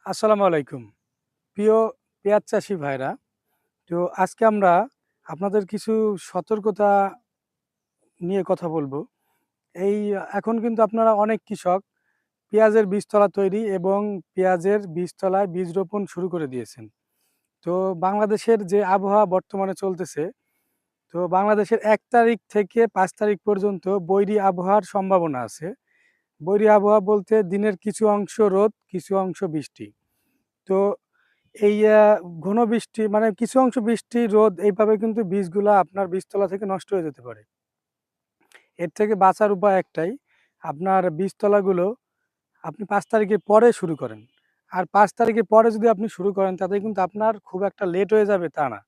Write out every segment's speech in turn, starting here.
আসসালামু আলাইকুম। প্রিয় পেঁয়াজ চাষী ভাইরা, তো আজকে আমরা আপনাদের কিছু সতর্কতা নিয়ে কথা বলবো। এই এখন কিন্তু আপনারা অনেক কৃষক পেঁয়াজের বীজতলা তৈরি এবং পেঁয়াজের বীজতলায় বীজ রোপণ শুরু করে দিয়েছেন। তো বাংলাদেশের যে আবহাওয়া বর্তমানে চলতেছে, তো বাংলাদেশের ১ তারিখ থেকে ৫ তারিখ পর্যন্ত বৈরী আবহাওয়ার সম্ভাবনা আছে। বৈরী আবহাওয়া বলতে দিনের কিছু অংশ রোদ, কিছু অংশ বৃষ্টি। তো এই ঘন বৃষ্টি মানে কিছু অংশ বৃষ্টি, রোদ এইভাবে কিন্তু বীজগুলা আপনার বীজতলা থেকে নষ্ট হয়ে যেতে পারে। এর থেকে বাঁচার উপায় একটাই, আপনার বীজতলাগুলো আপনি ৫ তারিখের পরে শুরু করেন। আর ৫ তারিখের পরে যদি আপনি শুরু করেন তাতে কিন্তু আপনার খুব একটা লেট হয়ে যাবে তা না।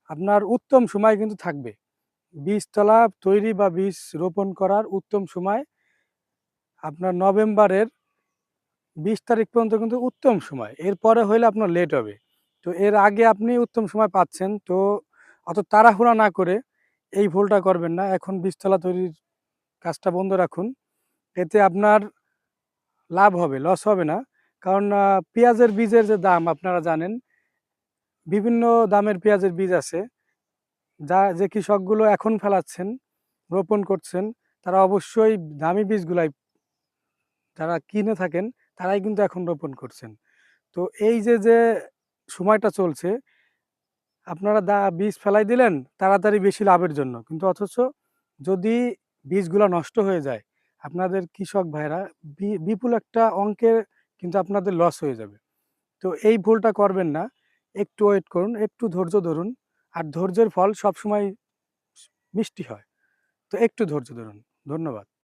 আপনার উত্তম সময় কিন্তু থাকবে। বীজতলা তৈরি বা বীজ রোপণ করার উত্তম সময় আপনার নভেম্বরের ২০ তারিখ পর্যন্ত কিন্তু উত্তম সময়। এরপরে হইলে আপনার লেট হবে। তো এর আগে আপনি উত্তম সময় পাচ্ছেন। তো অত তাড়াহুড়া না করে এই ভুলটা করবেন না। এখন বীজতলা তৈরির কাজটা বন্ধ রাখুন। এতে আপনার লাভ হবে, লস হবে না। কারণ পেঁয়াজের বীজের যে দাম আপনারা জানেন, বিভিন্ন দামের পেঁয়াজের বীজ আছে। যে কৃষকগুলো এখন ফেলাচ্ছেন, রোপণ করছেন, তারা অবশ্যই দামি বীজগুলাই যারা কিনে থাকেন, তারাই কিন্তু এখন রোপণ করছেন। তো এই যে সময়টা চলছে, আপনারা বীজ ফেলাই দিলেন তাড়াতাড়ি বেশি লাভের জন্য। কিন্তু অথচ যদি বীজগুলা নষ্ট হয়ে যায়, আপনাদের কৃষক ভাইরা বিপুল একটা অঙ্কের কিন্তু আপনাদের লস হয়ে যাবে। তো এই ভুলটা করবেন না। একটু ওয়েট করুন, একটু ধৈর্য ধরুন। আর ধৈর্যের ফল সবসময় মিষ্টি হয়। তো একটু ধৈর্য ধরুন। ধন্যবাদ।